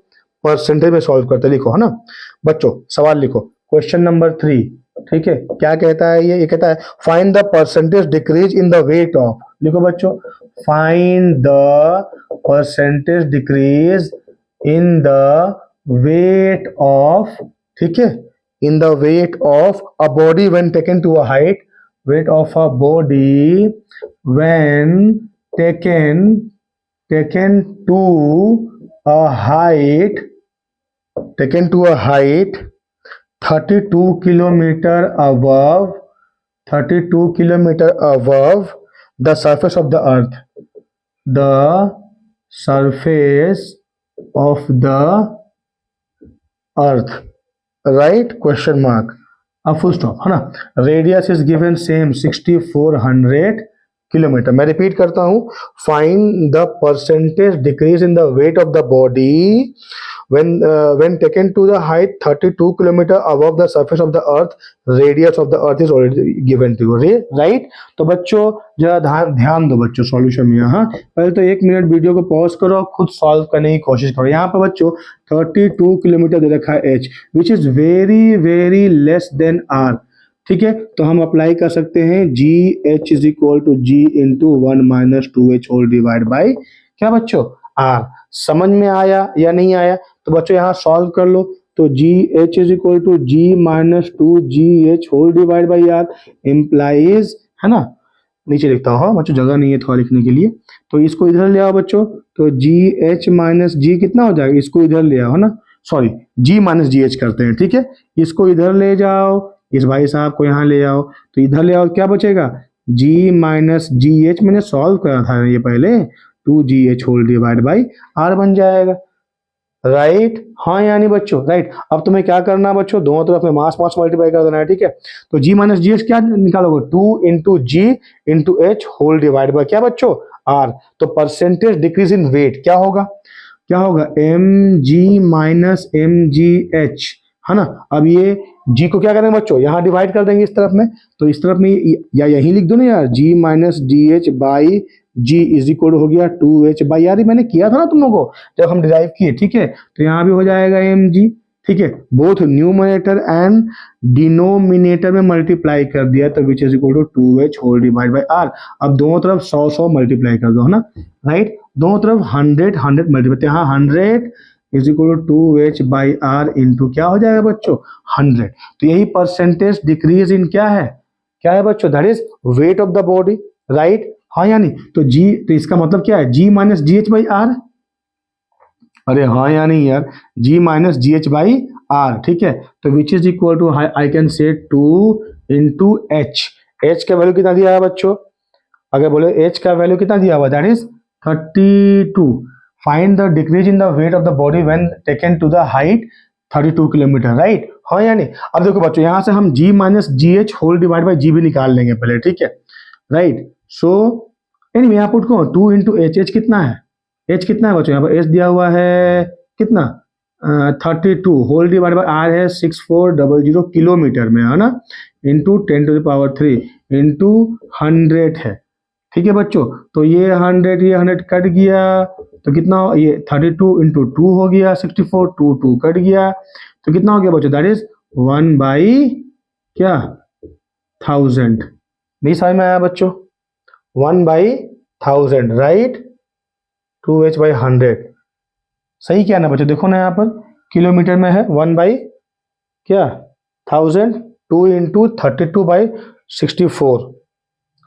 परसेंटेज में सॉल्व करते लिखो, है ना बच्चों? सवाल लिखो, क्वेश्चन नंबर 3। ठीक है, क्या कहता है ये कहता है find the percentage decrease in the weight of, लिखो बच्चों, find the percentage decrease in the weight of, ठीक है, in the weight of a body when taken to a height, weight of a body when taken to a height, taken to a height 32 kilometer above, 32 kilometer above the surface of the earth, the surface of the earth, right? Question mark, a full stop, है ना? Radius is given same 6400 kilometre. मैं repeat करता हूं, find the percentage decrease in the weight of the body when taken to the height 32 kilometer above the surface of the earth, radius of the earth is already given to you, right? तो बच्चों जरा ध्यान दो बच्चों solution में। यहाँ पहले तो 1 मिनट वीडियो को पॉज करो, खुद सॉल्व करने की कोशिश करो। यहाँ पर बच्चों 32 किलोमीटर दे रखा है h, which is very very less than r। ठीक है, तो हम अप्लाई कर सकते हैं g H is equal to ji into 1 minus 2h whole divide by क्या बच्चों, आर। समझ में आया या नहीं आया? तो बच्चों यहाँ सॉल्व कर लो, तो g H is equal to ji minus 2gh whole divide by r implies, है ना, नीचे लिखता हूँ बच्चों, जगह नहीं है थोड़ा लिखने के लिए, तो इसको इधर ले आओ बच्चों, तो जी एच माइनस जी कितना हो जाएगा, इसको इधर ले आओ, है ना, सॉरी जी माइनस जी एच करते हैं, ठीक है, इसको इधर ले जाओ, इस भाई साहब को यहाँ ले आओ, तो इधर ले आओ, क्या बचेगा, g माइनस जी एच, मैंने सॉल्व करा था ये पहले, 2gh whole divide by r बन जाएगा, राइट? हाँ यानी बच्चों, राइट। अब तुम्हें क्या करना है बच्चों, दोनों तरफ में मास मल्टीप्लाई कर देना है, ठीक है? तो g माइनस जी एच क्या निकालोगे, 2 into g into h whole divide by क्या बच्चों, r। तो परसेंटेज डिक्रीज इन वेट क्या होगा, क्या होगा, mg माइनस mgh, है ना। अब ये g को क्या करेंगे बच्चों, यहाँ डिवाइड कर देंगे इस तरफ में, तो इस तरफ में या यही लिख दो ना यार, g minus D H by g is equal हो गया 2h बाई आर, मैंने किया था ना तुम लोगों को जब हम डिराइव किए, ठीक है? तो यहाँ भी हो जाएगा mg, ठीक है, बोथ न्यूमरेटर एंड डिनोमिनेटर में मल्टीप्लाई कर दिया, तो which is equal to 2h whole divide by are. अब दोनों तरफ 100 मल्टीप्लाई कर दो, है ना, राइट? दोनों तरफ 100 मल्टीप्लाई, यहाँ 100 is equal to 2h by are into क्या हो जाएगा बच्चों, 100। तो यही परसेंटेज डिक्रीज इन क्या है बच्चों, that is wait of the body, right? हाँ या नहीं? तो जी, तो इसका मतलब क्या है, g minus ji H by r, अरे हाँ या नहीं यार, जी minus ji H by r, ठीक है? तो which is equal to I can say 2 into H का वैल्यू कितना दिया है बच्चों, अगर बोले एच का वैल्यू कितना दिया हुआ, that is 32। Find the decrease in the weight of the body when taken to the height 32 kilometre, right? हाँ या नहीं? अब देखो बच्चों, यहाँ से हम g minus ji H whole divide by g भी निकाल लेंगे पहले, ठीक है, राइट? सो एनीवे यहाँ पुट को 2 इंटू एच कितना है, एच कितना है बच्चों, यहाँ पर एच दिया हुआ है कितना, 32 होल डिवाइड बाई आर है 6400 किलोमीटर में, है ना, into 10 to the power 3 into 100 है, ठीक है बच्चों? तो ये 100 कट गया, तो कितना हो, ये 32 इंटू 2 हो गया 64, 2 कट गया, तो कितना हो गया बच्चों, दैट इज 1 बाई क्या, 1000। नहीं समझ में आया बच्चों, 1 बाई 1000, राइट? 2h बाई 100, सही क्या ना बच्चों, देखो ना यहाँ पर किलोमीटर में है, 1 बाई क्या 1000, 2 इंटू 32 बाई 64,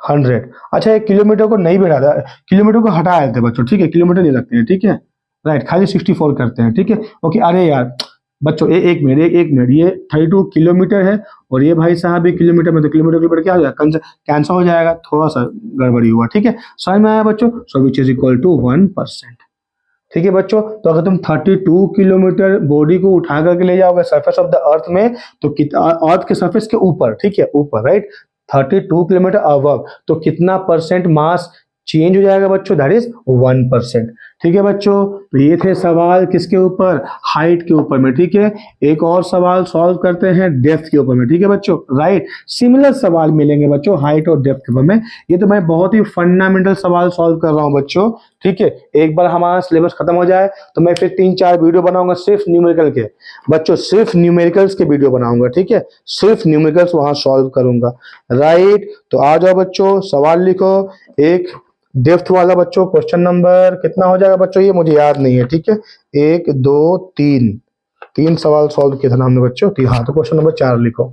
100। अच्छा, एक किलोमीटर को नहीं बढ़ा था, किलोमीटर को हटा देते बच्चों, ठीक है, किलोमीटर नहीं रखते हैं, ठीक है, राइट, खाली 64 करते हैं, ठीक है, ओके। अरे यार बच्चों एक मिनट, एक मिनट, ये 32 किलोमीटर है और ये भाई साहब एक किलोमीटर में, तो किलोमीटर किलोमीटर क्या हो जाएगा, कैंसिल हो जाएगा, थोड़ा सा गड़बड़ी हुआ, ठीक है, समझ में आया बच्चों। सो विच इज इक्वल टू 1%। ठीक है बच्चों, तो अगर तुम 32 किलोमीटर बॉडी को उठा करके ले जाओगे सरफेस ऑफ द अर्थ में, तो कितना, अर्थ के सरफेस के ऊपर, ठीक है, ऊपर, राइट, 32 किलोमीटर अबव, तो कितना परसेंट मास चेंज हो जाएगा बच्चों, दैट इज 1%। ठीक है बच्चों, तो ये थे सवाल किसके ऊपर, हाइट के ऊपर में, ठीक है। एक और सवाल सॉल्व करते हैं डेप्थ के ऊपर में, ठीक है बच्चों, राइट, सिमिलर सवाल मिलेंगे बच्चों हाइट और डेप्थ के ऊपर में। ये तो मैं बहुत ही फंडामेंटल सवाल सॉल्व कर रहा हूं बच्चों, ठीक है। एक बार हमारा सिलेबस खत्म हो जाए तो मैं फिर 3-4 वीडियो बनाऊंगा सिर्फ न्यूमेरिकल के बच्चों, सिर्फ न्यूमेरिकल्स के वीडियो बनाऊंगा, ठीक है, सिर्फ न्यूमेरिकल्स वहां सॉल्व करूंगा, राइट। तो आ जाओ बच्चों, सवाल लिखो। एक डेप्थ वाला बच्चों, क्वेश्चन नंबर कितना हो जाएगा बच्चों, ये मुझे याद नहीं है, ठीक है, 1 2 3 सवाल सॉल्व किया था हमने बच्चों, हाँ, तो क्वेश्चन नंबर 4 लिखो,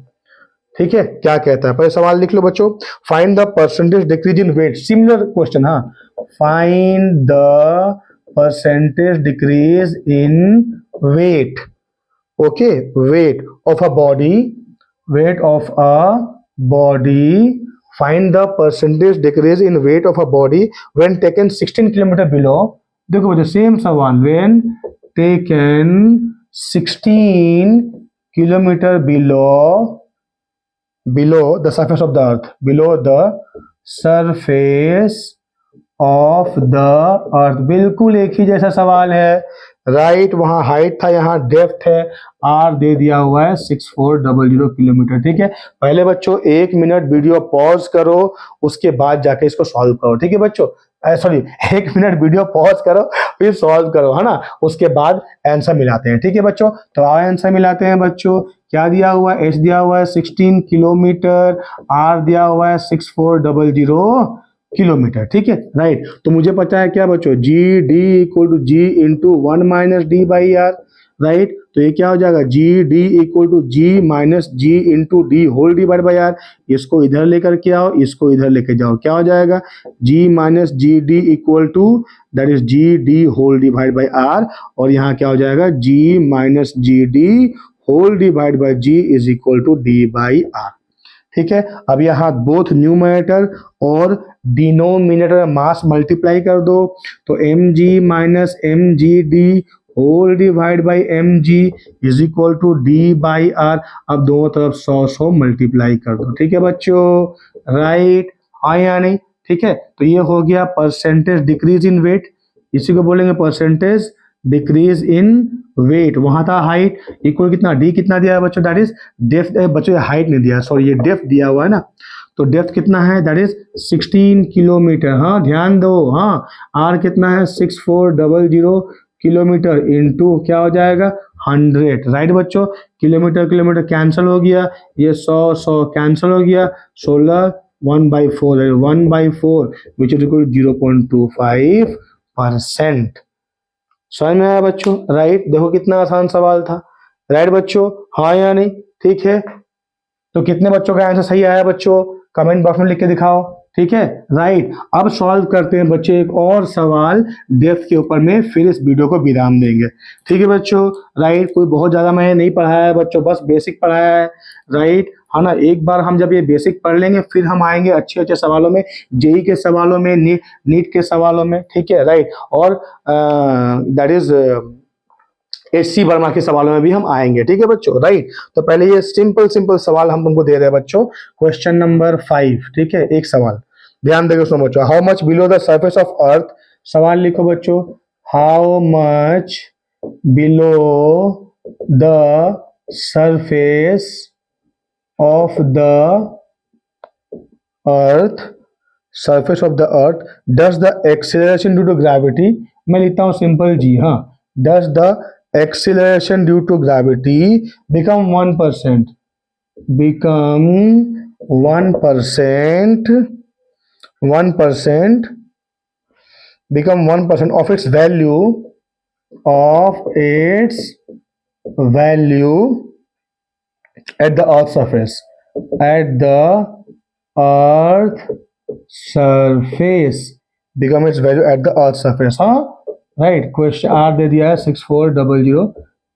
ठीक है। क्या कहता है, पहले सवाल लिख लो बच्चों, find the percentage decrease in weight, similar question, हाँ, find the percentage decrease in weight, okay, weight of a body, weight of a body, find the percentage decrease in weight of a body when taken 16 kilometre below। देखो बच्चों same सवाल, when taken 16 kilometre below the surface of the earth, below the surface of the अर्थ, बिल्कुल एक ही जैसा सवाल है, right. वहां height था, यहाँ डेप्थ है, आर दे दिया हुआ है 6400 किलोमीटर, ठीक है। पहले बच्चों 1 मिनट वीडियो पॉज करो, उसके बाद जाके इसको सॉल्व करो, ठीक है बच्चों, सॉरी 1 मिनट वीडियो पॉज करो फिर सॉल्व करो, है ना, उसके बाद आंसर मिलाते हैं, ठीक है बच्चों। तो आओ आंसर मिलाते हैं बच्चों। क्या दिया हुआ है, एच दिया हुआ है 16 किलोमीटर, आर दिया हुआ है 6400 किलोमीटर, ठीक है, राइट। तो मुझे पता है क्या बच्चों, g d equal to ji into 1 minus D by r, right. तो ये क्या हो जाएगा, g d equal to ji minus g into d whole divide by r. इसको इधर लेकर के आओ, इसको इधर लेके जाओ, क्या हो जाएगा, g minus ji d equal to that is g d whole divide by r, और यहाँ क्या हो जाएगा, g minus ji d whole divide by g is equal to d by r, ठीक है। अब यहाँ बोथ न्यूमरेटर और डिनोमिनेटर मास मल्टीप्लाई कर दो, तो m g minus m g d whole divide by m g is equal to d by are. अब दोनों तरफ 100 मल्टीप्लाई कर दो, ठीक है बच्चों, राइट, हाँ या नहीं, ठीक है। तो ये हो गया परसेंटेज डिक्रीज इन वेट, इसी को बोलेंगे परसेंटेज डिक्रीज इन वेट। वहां था हाइट इक्वल कितना, डी कितना दिया है बच्चों, दैट इज डेप्थ, बच्चों हाइट नहीं दिया, सॉरी ये डेप्थ दिया हुआ है ना, तो डेप्थ कितना है, दैट इज 16 किलोमीटर, हाँ ध्यान दो, हाँ, आर कितना है 6400 किलोमीटर इंटू क्या हो जाएगा 100, राइट बच्चों। किलोमीटर किलोमीटर कैंसिल हो गया, ये 100 कैंसिल हो गया, 16 1/4 1/4 विच इज इक्वल 0.25%। समझ में आया बच्चों, राइट। देखो कितना आसान सवाल था, राइट बच्चों, हाँ या नहीं, ठीक है। तो कितने बच्चों का आंसर सही आया बच्चों, कमेंट बॉक्स में लिख के दिखाओ, ठीक है, राइट। अब सॉल्व करते हैं बच्चे एक और सवाल डेप्थ के ऊपर में, फिर इस वीडियो को विराम देंगे, ठीक है बच्चों, राइट। कोई बहुत ज्यादा मैंने नहीं पढ़ाया है बच्चों, बस बेसिक पढ़ाया है, राइट, है ना। एक बार हम जब ये बेसिक पढ़ लेंगे फिर हम आएंगे अच्छे अच्छे सवालों में, जेई के सवालों में, नीट के सवालों में, ठीक है, राइट। और दैट इज एचसी वर्मा के सवालों में भी हम आएंगे, ठीक है बच्चों, राइट। तो पहले ये सिंपल सिंपल सवाल हम तुमको दे रहे हैं बच्चों, क्वेश्चन नंबर 5, ठीक है। एक सवाल ध्यान देकर सुनो बच्चों, how much below the surface of earth, सवाल लिखो बच्चों, how much below the surface of the earth, surface of the earth does the acceleration due to gravity, मैं लिखता हूं सिंपल जी, हाँ, does the acceleration due to gravity become 1%, become 1%, 1%, become 1% of its value, of its value at the earth surface, at the earth surface, become its value at the earth surface, हाँ, right. Question are they दिया है 6400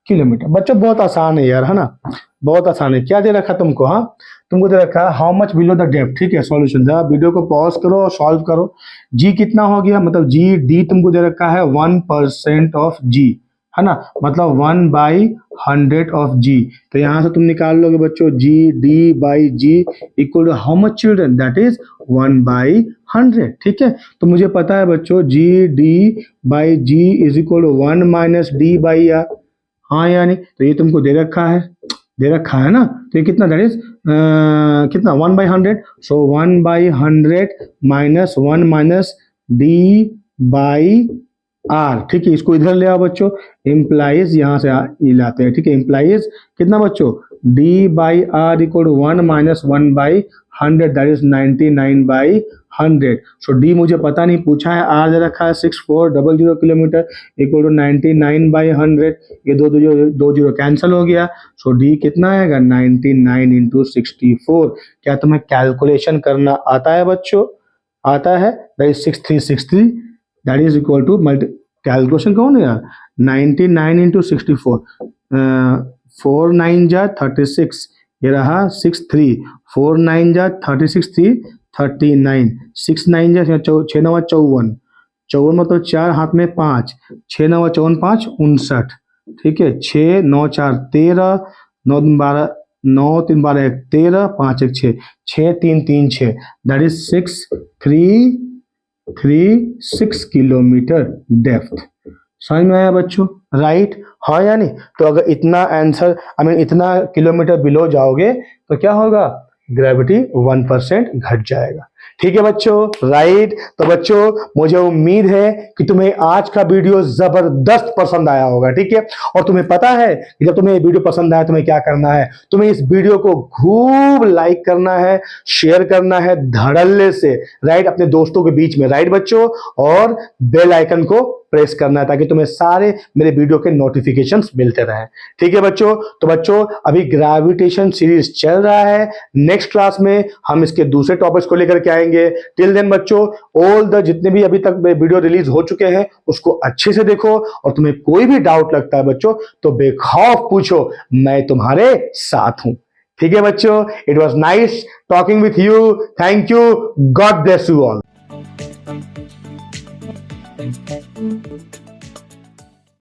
kilometre. बच्चों बहुत आसान है यार, है ना, बहुत आसान है। क्या दे रखा तुमको, हाँ, तुमको दे रखा है how much below the depth, ठीक है। सॉल्यूशन जरा वीडियो को पॉज करो और सॉल्व करो। जी कितना हो गया, मतलब जी डी तुमको दे रखा है 1% ऑफ जी, है ना, मतलब 1/100 ऑफ जी। तो यहाँ से तुम निकाल लोगे बच्चों g d by ji equal to how much children, that is 1/100, ठीक है। तो मुझे पता है बच्चों g d by g is equal to 1 minus D by r, हाँ यानी तो ये तुमको दे रखा है, दे रखा है ना। तो ये कितना, दैट इज कितना 1/100, so 1/100 minus 1 minus D by r, ठीक है। इसको इधर ले आओ बच्चों, इम्प्लाइज यहाँ से ये लाते हैं, ठीक है। इम्प्लाइज कितना बच्चों, d by r equal to 1 minus 1/100, that is 99/100। So d मुझे पता नहीं, पूछा है, आर दे रखा है 6400 किलोमीटर इक्वल टू 99/100। ये दो जीरो कैंसिल हो गया, सो डी कितना आएगा 99 इंटू 64। क्या तुम्हें कैलकुलेशन करना आता है बच्चों, आता है, that is 6363, that is equal to multi, calculation कौन है यार, 99 इंटू 64, 4 9 जा 36, ये रहा 63, 4 9 जा 36 3 39, 6 9 जा 6 9 54, 54 मतलब 4 हाथ में 5, 6 9 54 5 59, ठीक है। 6 9 4 13, 9 3 12, 9 3 12 1 13, 5 1 6, 6 3 3 6, दैट इज 6 किलोमीटर डेप्थ। समझ में आया बच्चों, राइट, हाँ या नहीं। तो अगर इतना आंसर, आई मीन इतना किलोमीटर बिलो जाओगे तो क्या होगा, ग्रेविटी 1% घट जाएगा, ठीक है बच्चों, राइट। तो बच्चों मुझे उम्मीद है कि तुम्हें आज का वीडियो जबरदस्त पसंद आया होगा, ठीक है। और तुम्हें पता है कि जब तुम्हें ये वीडियो पसंद आया तुम्हें क्या करना है, तुम्हें इस वीडियो को खूब लाइक करना है, शेयर करना है धड़ल्ले से, राइट, अपने दोस्तों के बीच में, राइट बच्चों, और बेल आइकन को प्रेस करना है ताकि तुम्हें सारे मेरे वीडियो के नोटिफिकेशंस मिलते रहें, ठीक है बच्चों। तो बच्चों अभी ग्रेविटेशन सीरीज चल रहा है, नेक्स्ट क्लास में हम इसके दूसरे टॉपिक्स को लेकर के आएंगे। टिल देन बच्चों, ऑल द जितने भी अभी तक वीडियो रिलीज हो चुके हैं उसको अच्छे से देखो, और तुम्हें कोई भी डाउट लगता है बच्चों तो बेखौफ पूछो, मैं तुम्हारे साथ हूं, ठीक है बच्चों। It was nice talking with you, thank you, God bless you all.